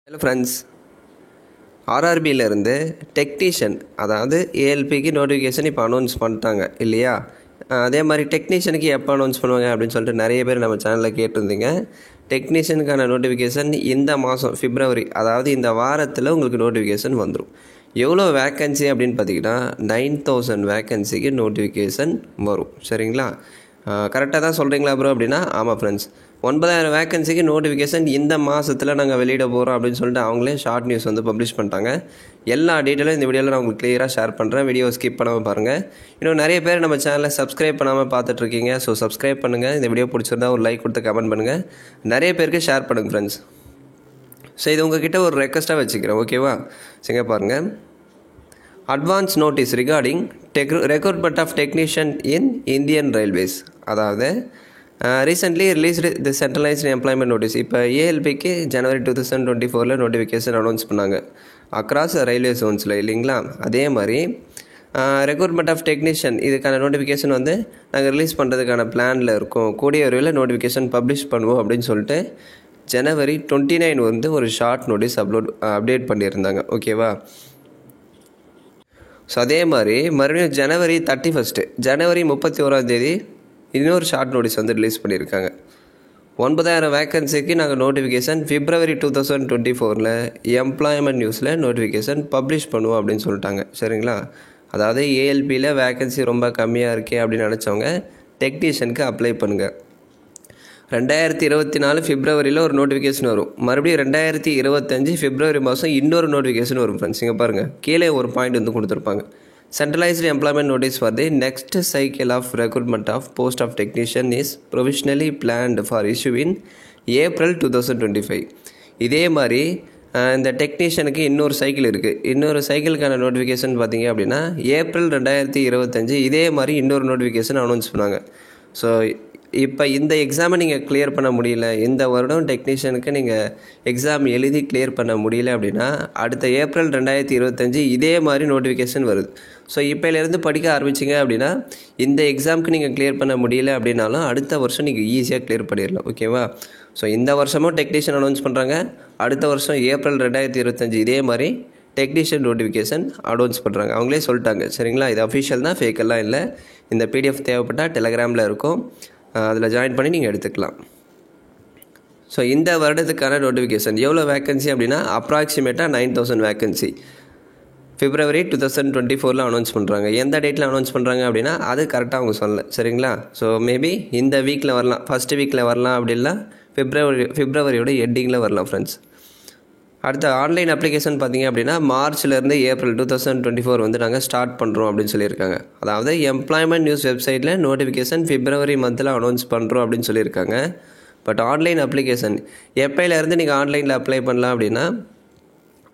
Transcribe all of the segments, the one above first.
Hello friends, ஆர்ஆர்பியிலேருந்து technician அதாவது ஏஎல்பிக்கு notification இப்போ announce பண்ணிட்டாங்க இல்லையா? அதே மாதிரி டெக்னீஷியனுக்கு எப்போ அனௌன்ஸ் பண்ணுவாங்க அப்படின்னு சொல்லிட்டு நிறைய பேர் நம்ம சேனலில் கேட்டிருந்தீங்க. டெக்னீஷியனுக்கான நோட்டிஃபிகேஷன் இந்த மாதம் பிப்ரவரி, அதாவது இந்த வாரத்தில் உங்களுக்கு நோட்டிஃபிகேஷன் வந்துடும். எவ்வளோ வேக்கன்சி அப்படின்னு பார்த்தீங்கன்னா 9000 வேக்கன்சிக்கு நோட்டிஃபிகேஷன் வரும். சரிங்களா? கரெக்டாக தான் சொல்கிறீங்களா ப்ரோ அப்படின்னா, ஆமாம் ஃப்ரெண்ட்ஸ், 9000 வேக்கன்சிக்கு நோட்டிஃபிகேஷன் இந்த மாதத்தில் நாங்கள் வெளியிட போகிறோம் அப்படின்னு சொல்லிட்டு அவங்களே ஷார்ட் நியூஸ் வந்து பப்ளிஷ் பண்ணிட்டாங்க. எல்லா டீட்டெயிலும் இந்த வீடியோவில் நான் உங்களுக்கு கிளியராக ஷேர் பண்ணுறேன். வீடியோ ஸ்கிப் பண்ணாமல் பாருங்கள். இன்னும் நிறைய பேர் நம்ம சேனலை சப்ஸ்கிரைப் பண்ணாமல் பார்த்துட்ருக்கீங்க. ஸோ சப்ஸ்கிரைப் பண்ணுங்கள். இந்த வீடியோ பிடிச்சிருந்தா ஒரு லைக் கொடுத்து கமெண்ட் பண்ணுங்கள். நிறைய பேருக்கு ஷேர் பண்ணுங்கள் ஃப்ரெண்ட்ஸ். ஸோ இது உங்ககிட்ட ஒரு ரெக்வஸ்ட்டாக வச்சுக்கிறேன், ஓகேவா? சரிங்க, பாருங்கள். Advance notice regarding recruitment of technician in Indian railways. அதாவது recently released the centralised employment notice. இப்போ ஏஎல்பிக்கு ஜனவரி 2024 நோட்டிஃபிகேஷன் அனௌன்ஸ் பண்ணாங்க அக்ராஸ் ரயில்வே ஜோன்ஸில் இல்லைங்களா? அதே மாதிரி ரெக்ரூட்மெண்ட் ஆஃப் டெக்னீஷியன் இதுக்கான நோட்டிஃபிகேஷன் வந்து நாங்கள் ரிலீஸ் பண்ணுறதுக்கான பிளானில் இருக்கோம். கூடிய விரைவில் நோட்டிஃபிகேஷன் பப்ளிஷ் பண்ணுவோம் அப்படின்னு சொல்லிட்டு ஜனவரி 29 வந்து ஒரு ஷார்ட் நோட்டீஸ் அப்டேட் பண்ணியிருந்தாங்க, ஓகேவா? ஸோ அதே மாதிரி மறுபடியும் ஜனவரி 31 இன்னொரு ஷார்ட் நோட்டீஸ் வந்து ரிலீஸ் பண்ணியிருக்காங்க. 9000 வேக்கன்சிக்கு நாங்கள் நோட்டிஃபிகேஷன் பிப்ரவரி 2024 எம்ப்ளாய்மெண்ட் நியூஸில் நோட்டிஃபிகேஷன் பப்ளிஷ் பண்ணுவோம் அப்படின்னு சொல்லிட்டாங்க. சரிங்களா? அதாவது ஏஎல்பியில் வேக்கன்சி ரொம்ப கம்மியாக இருக்கே அப்படின்னு நினச்சவங்க டெக்னீஷியனுக்கு அப்ளை பண்ணுங்கள். 2024 பிப்ரவரியில் ஒரு நோட்டிஃபிகேஷன் வரும். மறுபடியும் 2025 பிப்ரவரி மாதம் இன்னொரு நோட்டிஃபிகேஷன் வரும் ஃப்ரெண்ட்ஸ். இங்கே பாருங்கள், கீழே ஒரு பாயிண்ட் வந்து கொடுத்துருப்பாங்க. Centralised employment notice for the next cycle of recruitment of post of technician is provisionally planned for issue in April 2025. இதே மாதிரி இந்த டெக்னீஷியனுக்கு இன்னொரு சைக்கிள் இருக்குது. இன்னொரு சைக்கிளுக்கான நோட்டிஃபிகேஷன் பார்த்தீங்க அப்படின்னா ஏப்ரல் 2025 இதே மாதிரி இன்னொரு நோட்டிஃபிகேஷன் அனௌன்ஸ் பண்ணாங்க. ஸோ இப்போ இந்த எக்ஸாமை நீங்கள் கிளியர் பண்ண முடியல, இந்த வருடம் டெக்னீஷியனுக்கு நீங்கள் எக்ஸாம் எழுதி கிளியர் பண்ண முடியல அப்படின்னா அடுத்த ஏப்ரல் 2025 இதே மாதிரி நோட்டிஃபிகேஷன் வருது. ஸோ இப்போலேருந்து படிக்க ஆரம்பிச்சிங்க அப்படின்னா இந்த எக்ஸாமுக்கு நீங்கள் கிளியர் பண்ண முடியல அப்படின்னாலும் அடுத்த வருஷம் நீங்கள் ஈஸியாக கிளியர் பண்ணிடலாம், ஓகேவா? ஸோ இந்த வருஷமும் டெக்னீஷியன் அனௌன்ஸ் பண்ணுறாங்க. அடுத்த வருஷம் ஏப்ரல் 2025 இதே மாதிரி டெக்னீஷியன் நோட்டிஃபிகேஷன் அனௌன்ஸ் பண்ணுறாங்க. அவங்களே சொல்லிட்டாங்க. சரிங்களா? இது அஃபிஷியல் தான், ஃபேக்கெல்லாம் இல்லை. இந்த பிடிஎஃப் தேவைப்பட்டால் டெலகிராமில் இருக்கும், அதில் ஜாயின் பண்ணி நீங்கள் எடுத்துக்கலாம். ஸோ இந்த வருடத்துக்கான நோட்டிஃபிகேஷன் எவ்வளோ வேக்கன்சி அப்படின்னா அப்ராக்சிமேட்டாக 9000 வேக்கன்சி பிப்ரவரி 2024 அனௌன்ஸ் பண்ணுறாங்க. எந்த டேட்டில் அனௌன்ஸ் பண்ணுறாங்க அப்படின்னா அது கரெக்டாக அவங்க சொல்லலை. சரிங்களா? ஸோ மேபி இந்த வீக்கில் வரலாம், ஃபஸ்ட்டு வீக்கில் வரலாம், அப்படின்னா பிப்ரவரியோட எண்டிங்கில் வரலாம் ஃப்ரெண்ட்ஸ். அடுத்த ஆன்லைன் அப்ளிகேஷன் பார்த்தீங்க அப்படின்னா மார்ச்லேருந்து ஏப்ரல் 2024 வந்து நாங்கள் ஸ்டார்ட் பண்ணுறோம் அப்படின்னு சொல்லியிருக்காங்க. அதாவது எம்ப்ளாய்மெண்ட் நியூஸ் வெப்சைட்டில் நோட்டிஃபிகேஷன் பிப்ரவரி மந்தில் அனௌன்ஸ் பண்ணுறோம் அப்படின்னு சொல்லியிருக்காங்க. பட் ஆன்லைன் அப்ளிகேஷன் எப்போலேருந்து நீங்கள் ஆன்லைனில் அப்ளை பண்ணலாம் அப்படின்னா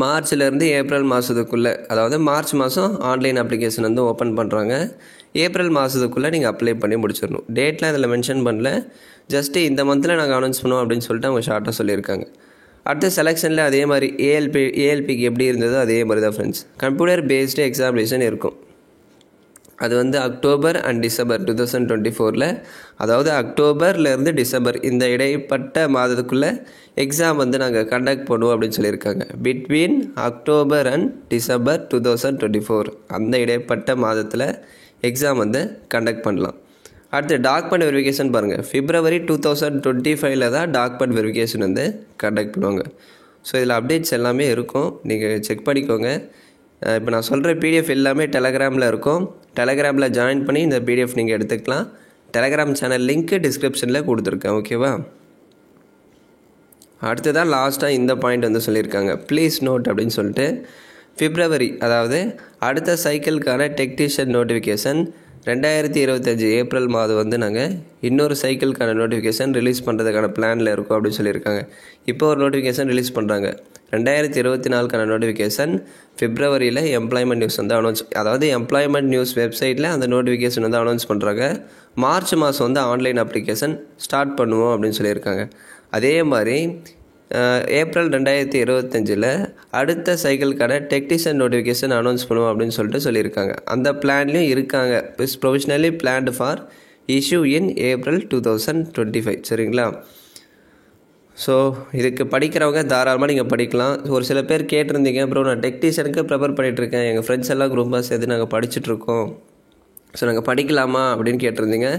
மார்ச்லேருந்து ஏப்ரல் மாதத்துக்குள்ளே, அதாவது மார்ச் மாதம் ஆன்லைன் அப்ளிகேஷன் வந்து ஓப்பன் பண்ணுறாங்க. ஏப்ரல் மாதத்துக்குள்ளே நீங்கள் அப்ளை பண்ணி முடிச்சிடணும். டேட்லாம் இதில் மென்ஷன் பண்ணல, ஜஸ்ட்டு இந்த மந்தில் நாங்கள் அனௌன்ஸ் பண்ணுவோம் அப்படின்னு சொல்லிட்டு அவங்க ஷார்ட்டாக சொல்லியிருக்காங்க. அடுத்த செலெக்ஷனில் அதே மாதிரி ஏஎல்பிக்கு எப்படி இருந்ததோ அதே மாதிரி தான் ஃப்ரெண்ட்ஸ். கம்ப்யூட்டர் பேஸ்டு எக்ஸாமினேஷன் இருக்கும். அது வந்து அக்டோபர் அண்ட் டிசம்பர் 2024, அதாவது அக்டோபர்லேருந்து டிசம்பர் இந்த இடைப்பட்ட மாதத்துக்குள்ளே எக்ஸாம் வந்து நாங்கள் கண்டக்ட் பண்ணுவோம் அப்படின்னு சொல்லியிருக்காங்க. பிட்வீன் அக்டோபர் அண்ட் டிசம்பர் 2024 அந்த இடைப்பட்ட மாதத்தில் எக்ஸாம் வந்து கண்டக்ட் பண்ணலாம். அடுத்து டாக்குமெண்ட் வெரிஃபிகேஷன் பாருங்கள். பிப்ரவரி 2025 தான் டாக்குமெண்ட் வெரிஃபிகேஷன் வந்து கண்டக்ட் பண்ணுவாங்க. ஸோ இதில் அப்டேட்ஸ் எல்லாமே இருக்கும், நீங்கள் செக் பண்ணிக்கோங்க. இப்போ நான் சொல்கிற பிடிஎஃப் எல்லாமே டெலகிராமில் இருக்கும். டெலகிராமில் ஜாயின் பண்ணி இந்த பிடிஎஃப் நீங்கள் எடுத்துக்கலாம். டெலகிராம் சேனல் லிங்க்கு டிஸ்கிரிப்ஷனில் கொடுத்துருக்கேன், ஓகேவா? அடுத்ததான் லாஸ்ட்டாக இந்த பாயிண்ட் வந்து சொல்லியிருக்காங்க, ப்ளீஸ் நோட் அப்படின்னு சொல்லிட்டு. பிப்ரவரி, அதாவது அடுத்த சைக்கிளுக்கான டெக்னீஷியன் நோட்டிஃபிகேஷன் 2025 ஏப்ரல் மாதம் வந்து நாங்கள் இன்னொரு சைக்கிளுக்கான நோட்டிஃபிகேஷன் ரிலீஸ் பண்ணுறதுக்கான பிளானில் இருக்கும் அப்படின்னு சொல்லியிருக்காங்க. இப்போ ஒரு நோட்டிஃபிகேஷன் ரிலீஸ் பண்ணுறாங்க. 2024 நோட்டிஃபிகேஷன் பிப்ரவரியில் எம்ப்ளாய்மெண்ட் நியூஸ் வந்து அதாவது எம்ப்ளாய்மெண்ட் நியூஸ் வெப்சைட்டில் அந்த நோட்டிஃபிகேஷன் வந்து அனௌன்ஸ் பண்ணுறாங்க. மார்ச் மாதம் வந்து ஆன்லைன் அப்ளிகேஷன் ஸ்டார்ட் பண்ணுவோம் அப்படின்னு சொல்லியிருக்காங்க. அதே மாதிரி ஏப்ரல் 2025 அடுத்த சைக்கிளுக்கான டெக்னீஷியன் நோட்டிஃபிகேஷன் அனௌன்ஸ் பண்ணுவோம் அப்படின்னு சொல்லியிருக்காங்க. அந்த பிளான்லேயும் இருக்காங்க. Is provisionally planned for issue in April 2025. சரிங்களா? ஸோ இதுக்கு படிக்கிறவங்க தாராளமாக நீங்கள் படிக்கலாம். ஒரு சில பேர் கேட்டிருந்தீங்க, ப்ரோ நான் டெக்னீஷியனுக்கு ப்ரிப்பேர் பண்ணிகிட்ருக்கேன், எங்கள் ஃப்ரெண்ட்ஸ் எல்லாம் குரூப்பாக சேர்த்து நாங்கள் படிச்சுட்ருக்கோம், ஸோ நாங்கள் படிக்கலாமா அப்படின்னு கேட்டிருந்தீங்க.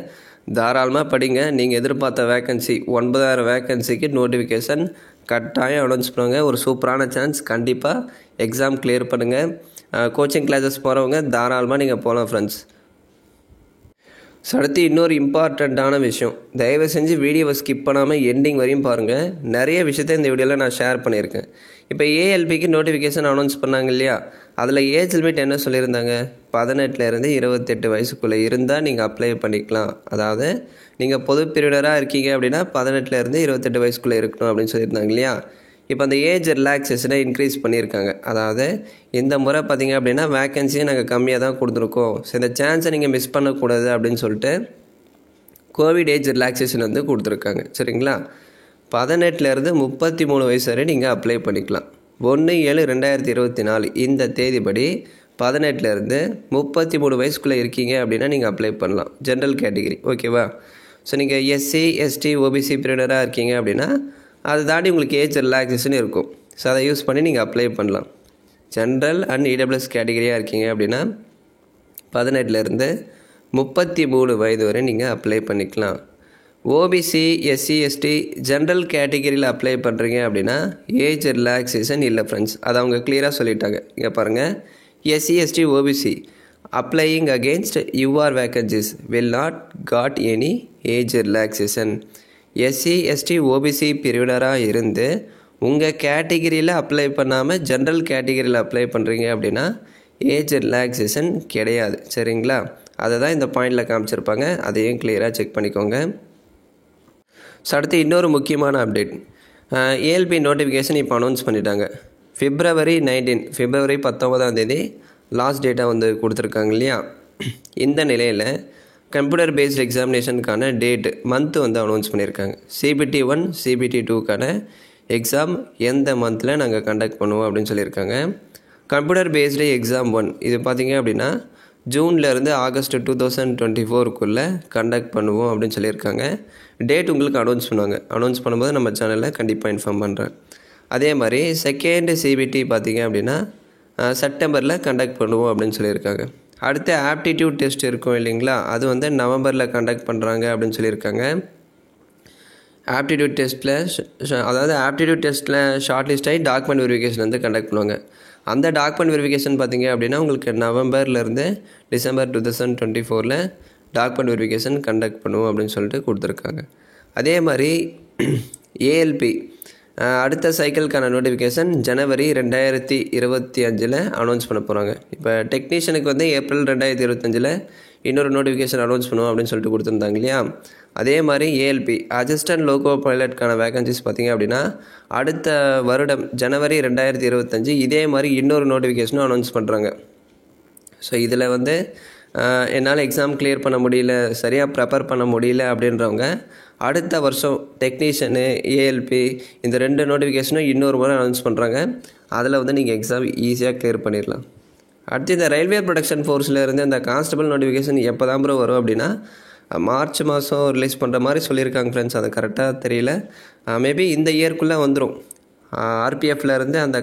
தாராளமாக படிங்க. நீங்கள் எதிர்பார்த்த வேக்கன்சி 9000 வேக்கன்சிக்கு நோட்டிஃபிகேஷன் கட்டாயம் அனௌன்ஸ் பண்ணுவாங்க. ஒரு சூப்பரான சான்ஸ். கண்டிப்பாக எக்ஸாம் கிளியர் பண்ணுங்கள். கோச்சிங் கிளாஸஸ் போகிறவங்க தாராளமாக நீங்கள் போகலாம் ஃப்ரெண்ட்ஸ். ஸோ அடுத்து இன்னொரு இம்பார்ட்டண்ட்டான விஷயம், தயவு செஞ்சு வீடியோவை ஸ்கிப் பண்ணாமல் எண்டிங் வரையும் பாருங்கள். நிறைய விஷயத்த இந்த வீடியோவில் நான் ஷேர் பண்ணியிருக்கேன். இப்போ ஏஎல்பிக்கு நோட்டிஃபிகேஷன் அனௌன்ஸ் பண்ணாங்க இல்லையா, அதில் ஏஜ் லிமிட் என்ன சொல்லியிருந்தாங்க, 18லேருந்து 28 வயசுக்குள்ளே இருந்தால் நீங்கள் அப்ளை பண்ணிக்கலாம். அதாவது நீங்கள் பொது பிரிவினராக இருக்கீங்க அப்படின்னா 18லேருந்து 28 வயசுக்குள்ளே இருக்கணும் அப்படின்னு சொல்லியிருந்தாங்க இல்லையா. இப்போ அந்த ஏஜ் ரிலாக்ஸேஷனை இன்க்ரீஸ் பண்ணியிருக்காங்க. அதாவது இந்த முறை பார்த்திங்க அப்படின்னா வேக்கன்சியை நாங்கள் கம்மியாக தான் கொடுத்துருக்கோம், ஸோ இந்த சான்ஸை நீங்கள் மிஸ் பண்ணக்கூடாது அப்படின்னு சொல்லிட்டு கோவிட் ஏஜ் ரிலாக்ஸேஷன் வந்து கொடுத்துருக்காங்க. சரிங்களா. 18லேருந்து 33 வயசு வரை நீங்கள் அப்ளை பண்ணிக்கலாம். 1/7/2024 இந்த தேதிப்படி 18லேருந்து 33 வயசுக்குள்ளே இருக்கீங்க அப்படின்னா நீங்கள் அப்ளை பண்ணலாம். ஜென்ரல் கேட்டகிரி, ஓகேவா. ஸோ நீங்கள் எஸ்சி எஸ்டி ஓபிசி பிரிவினராக இருக்கீங்க அப்படின்னா அதை தாண்டி உங்களுக்கு ஏஜ் ரிலாக்ஸேஷன் இருக்கும். ஸோ அதை யூஸ் பண்ணி நீங்கள் அப்ளை பண்ணலாம். ஜென்ரல் அண்ட் இடபிள்யூஎஸ் கேட்டகிரியாக இருக்கீங்க அப்படின்னா 18லேருந்து 33 வயது வரை நீங்கள் அப்ளை பண்ணிக்கலாம். ஓபிசி எஸ்சி எஸ்டி ஜென்ரல் கேட்டகிரியில் அப்ளை பண்ணுறீங்க அப்படின்னா ஏஜ் ரிலாக்ஸேஷன் இல்லை ஃப்ரெண்ட்ஸ். அதை அவங்க கிளியராக சொல்லிட்டாங்க. இங்கே பாருங்கள், SC ST OBC applying against your vacancies will not got any age relaxation. SC ST OBC பிரிவினராக இருந்து உங்கள் கேட்டகிரியில் அப்ளை பண்ணாமல் ஜென்ரல் கேட்டகிரியில் அப்ளை பண்ணுறீங்க அப்படின்னா ஏஜ் ரிலாக்ஸேஷன் கிடையாது. சரிங்களா. அதை தான் இந்த பாயிண்டில் காமிச்சிருப்பாங்க. அதையும் கிளியராக செக் பண்ணிக்கோங்க. ஸோ அடுத்து இன்னொரு முக்கியமான அப்டேட், ஏஎல்பி நோட்டிஃபிகேஷன் இப்போ அனௌன்ஸ் பண்ணிட்டாங்க. February 19ஆம் தேதி லாஸ்ட் டேட்டாக வந்து கொடுத்துருக்காங்க இல்லையா. இந்த நிலையில் கம்ப்யூட்டர் பேஸ்ட் எக்ஸாமினேஷனுக்கான டேட்டு மந்த்து வந்து அனௌன்ஸ் பண்ணியிருக்காங்க. CBT 1 CBT 2க்கான எக்ஸாம் எந்த மந்தில் நாங்கள் கண்டக்ட் பண்ணுவோம் அப்படின்னு சொல்லியிருக்காங்க. கம்ப்யூட்டர் பேஸ்டு எக்ஸாம் 1 இது பார்த்திங்க அப்படின்னா ஜூன்லேருந்து ஆகஸ்ட் 2024க்குள்ளே கண்டக்ட் பண்ணுவோம் அப்படின்னு சொல்லியிருக்காங்க. டேட் உங்களுக்கு அனௌன்ஸ் பண்ணுவாங்க. அனௌன்ஸ் பண்ணும்போது நம்ம சேனலில் கண்டிப்பாக இன்ஃபார்ம் பண்ணுறேன். அதே மாதிரி செகண்ட் CBT பார்த்திங்க அப்படின்னா செப்டம்பரில் கண்டக்ட் பண்ணுவோம் அப்படின்னு சொல்லியிருக்காங்க. அடுத்து ஆப்டிடியூட் டெஸ்ட் இருக்கும் இல்லைங்களா, அது வந்து நவம்பரில் கண்டக்ட் பண்ணுறாங்க அப்படின்னு சொல்லியிருக்காங்க. ஆப்டிடியூட் டெஸ்ட்டில் அதாவது ஆப்டிடியூட் டெஸ்ட்டில் ஷார்ட் லிஸ்ட் ஆகி டாக்குமெண்ட் வெரிஃபிகேஷன் வந்து கண்டக்ட் பண்ணுவாங்க. அந்த டாக்குமெண்ட் வெரிஃபிகேஷன் பார்த்திங்க அப்படின்னா உங்களுக்கு நவம்பர்லேருந்து டிசம்பர் 2024 டாக்குமெண்ட் வெரிஃபிகேஷன் கண்டக்ட் பண்ணுவோம் அப்படின்னு சொல்லிட்டு கொடுத்துருக்காங்க. அதே மாதிரி ஏஎல்பி அடுத்த சைக்கிளுக்கான நோட்டிஃபிகேஷன் ஜனவரி 2025 அனௌன்ஸ் பண்ண போகிறாங்க. இப்போ டெக்னீஷியனுக்கு வந்து ஏப்ரல் 2025 இன்னொரு நோட்டிஃபிகேஷன் அனௌன்ஸ் பண்ணுவோம் அப்படின்னு சொல்லிட்டு கொடுத்துருந்தாங்க இல்லையா. அதே மாதிரி ஏஎல்பி அசிஸ்டன்ட் லோகோ பைலட்கான வேகன்சிஸ் பார்த்திங்க அப்படின்னா அடுத்த வருடம் ஜனவரி 2025 இதே மாதிரி இன்னொரு நோட்டிஃபிகேஷனும் அனௌன்ஸ் பண்ணுறாங்க. ஸோ இதில் வந்து என்னால் எக்ஸாம் கிளியர் பண்ண முடியல, சரியாக ப்ரிப்பேர் பண்ண முடியல அப்படின்றவங்க அடுத்த வருஷம் டெக்னீஷியனு ஏஎல்பி இந்த 2 நோட்டிஃபிகேஷனும் இன்னொரு முறை அனௌன்ஸ் பண்ணுறாங்க. அதில் வந்து நீங்கள் எக்ஸாம் ஈஸியாக கிளியர் பண்ணிடலாம். அடுத்து இந்த ரயில்வே ப்ரொடக்ஷன் ஃபோர்ஸில் இருந்து இந்த கான்ஸ்டபிள் நோட்டிஃபிகேஷன் எப்போ தான் ப்ரோ வரும் அப்படின்னா மார்ச் மாதம் ரிலீஸ் பண்ணுற மாதிரி சொல்லியிருக்காங்க ஃப்ரெண்ட்ஸ். அது கரெக்டாக தெரியல. மேபி இந்த இயர்க்குள்ளே வந்துடும். ஆர்பிஎஃப்ல இருந்து அந்த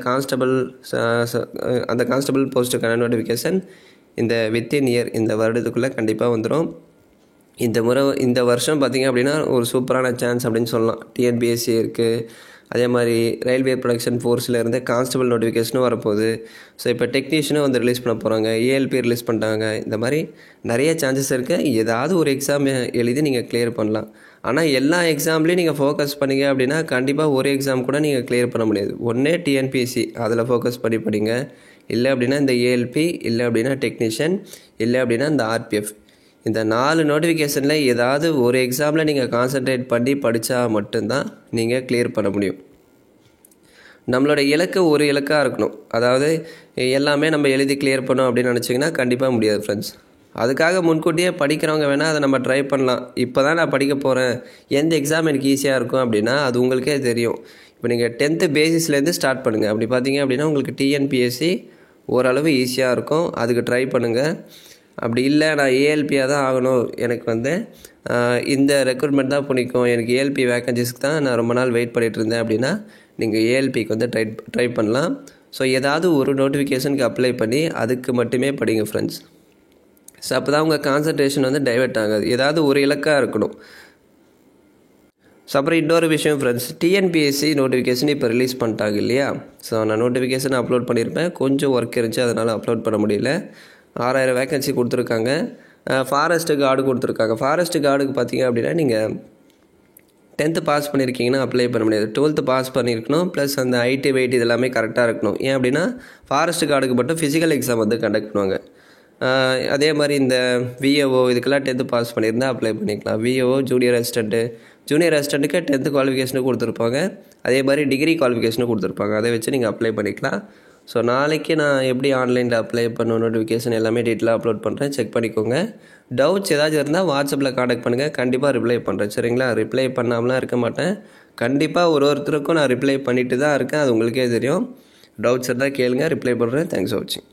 கான்ஸ்டபிள் போஸ்ட்டுக்கான நோட்டிஃபிகேஷன் இந்த வித்தின் இயர் இந்த வருடத்துக்குள்ளே கண்டிப்பாக வந்துடும். இந்த வருஷம் பார்த்திங்க அப்படின்னா ஒரு சூப்பரான சான்ஸ் அப்படின்னு சொல்லலாம். டிஎன்பிஎஸ்சி இருக்குது, அதே மாதிரி ரயில்வே ப்ரொடக்ஷன் ஃபோர்ஸில் இருந்து கான்ஸ்டபிள் நோட்டிஃபிகேஷனும் வரப்போகுது. ஸோ இப்போ டெக்னீஷியனும் வந்து ரிலீஸ் பண்ண போகிறாங்க, ஏஎல்பி ரிலீஸ் பண்ணிட்டாங்க. இந்த மாதிரி நிறைய சான்சஸ் இருக்குது. ஏதாவது ஒரு எக்ஸாம் எழுதி நீங்கள் கிளியர் பண்ணலாம். ஆனால் எல்லா எக்ஸாம்லேயும் நீங்கள் ஃபோக்கஸ் பண்ணிங்க அப்படின்னா கண்டிப்பாக ஒரு எக்ஸாம் கூட நீங்கள் கிளியர் பண்ண முடியாது. ஒன்றே டிஎன்பிஎஸ்சி அதில் ஃபோக்கஸ் பண்ணி படிங்க, இல்லை அப்படின்னா இந்த ஏஎல்பி, இல்லை அப்படின்னா டெக்னீஷியன், இல்லை அப்படின்னா இந்த ஆர்பிஎஃப். இந்த 4 நோட்டிஃபிகேஷனில் ஏதாவது ஒரு எக்ஸாமில் நீங்கள் கான்சன்ட்ரேட் பண்ணி படித்தா மட்டும்தான் நீங்கள் கிளியர் பண்ண முடியும். நம்மளோட இலக்கு ஒரு இலக்காக இருக்கணும். அதாவது எல்லாமே நம்ம எழுதி கிளியர் பண்ணோம் அப்படின்னு நினச்சிங்கன்னா கண்டிப்பாக முடியாது ஃப்ரெண்ட்ஸ். அதுக்காக முன்கூட்டியே படிக்கிறவங்க வேணால் அதை நம்ம ட்ரை பண்ணலாம். இப்போ தான் நான் படிக்க போகிறேன், எந்த எக்ஸாம் எனக்கு ஈஸியாக இருக்கும் அப்படின்னா அது உங்களுக்கே தெரியும். இப்போ நீங்கள் 10th பேசிஸ்லேருந்து ஸ்டார்ட் பண்ணுங்கள். அப்படி பார்த்தீங்க அப்படின்னா உங்களுக்கு டிஎன்பிஎஸ்சி ஓரளவு ஈஸியாக இருக்கும். அதுக்கு ட்ரை பண்ணுங்கள். அப்படி இல்லை நான் ஏஎல்பியாக தான் ஆகணும், எனக்கு வந்து இந்த ரெக்ரூட்மெண்ட் தான் பிடிக்கும், எனக்கு ஏஎல்பி வேக்கன்சிஸ்க்கு தான் நான் ரொம்ப நாள் வெயிட் பண்ணிகிட்டு இருந்தேன் அப்படின்னா நீங்கள் ஏஎல்பிக்கு வந்து ட்ரை பண்ணலாம். ஸோ ஏதாவது ஒரு நோட்டிஃபிகேஷனுக்கு அப்ளை பண்ணி அதுக்கு மட்டுமே படிங்க ஃப்ரெண்ட்ஸ். ஸோ அப்போ தான் உங்கள் கான்சன்ட்ரேஷன் வந்து டைவெர்ட் ஆகாது, ஏதாவது ஒரு இலக்காக இருக்கணும். ஸோ அப்புறம் இன்னொரு விஷயம் ஃப்ரெண்ட்ஸ், டிஎன்பிஎஸ்சி நோட்டிஃபிகேஷன் இப்போ ரிலீஸ் பண்ணிட்டாங்க இல்லையா. ஸோ நான் நோட்டிஃபிகேஷன் அப்லோட் பண்ணியிருப்பேன், கொஞ்சம் ஒர்க் இருந்துச்சு அதனால் அப்லோட் பண்ண முடியல. 6000 வேக்கன்சி கொடுத்துருக்காங்க. ஃபாரஸ்ட்டு கார்டு கொடுத்துருக்காங்க. ஃபாரஸ்ட்டு கார்டுக்கு பார்த்தீங்க அப்படின்னா நீங்கள் 10th பாஸ் பண்ணியிருக்கீங்கன்னா அப்ளை பண்ண முடியாது, 12th பாஸ் பண்ணியிருக்கணும், ப்ளஸ் அந்த ஐடி வெயிட் இதெல்லாமே கரெக்டாக இருக்கணும். ஏன் அப்படின்னா ஃபாரஸ்ட் கார்டுக்கு மட்டும் ஃபிசிக்கல் எக்ஸாம் வந்து கண்டக்ட் பண்ணுவாங்க. அதே மாதிரி இந்த விஏஓ இதுக்கெல்லாம் 10th பாஸ் பண்ணியிருந்தால் அப்ளை பண்ணிக்கலாம். விஏஓ ஜூனியர் அசிஸ்டண்ட்டுக்கு 10th குவாலிஃபிகேஷனும் கொடுத்துருப்பாங்க, அதே மாதிரி டிகிரி குவாலிஃபிகேஷனும் கொடுத்துருப்பாங்க, அதை வச்சு நீங்கள் அப்ளை பண்ணிக்கலாம். ஸோ நாளைக்கு நான் எப்படி ஆன்லைனில் அப்ளை பண்ண நோட்டிஃபிகேஷன் எல்லாமே டீட்டெயிலாக அப்லோட் பண்ணுறேன், செக் பண்ணிக்கோங்க. டவுட்ஸ் ஏதாச்சும் இருந்தால் வாட்ஸ்அப்பில் காண்டாக்ட் பண்ணுங்கள், கண்டிப்பாக ரிப்ளை பண்ணுறேன் சரிங்களா. ரிப்ளை பண்ணாமலாம் இருக்க மாட்டேன், கண்டிப்பாக ஒருத்தருக்கும் நான் ரிப்ளை பண்ணிட்டு தான் இருக்கேன், அது உங்களுக்கே தெரியும். டவுட்ஸ் இருந்தால் கேளுங்க, ரிப்ளை பண்ணுறேன். தேங்க்ஸ் ஃபார் வாட்சிங்.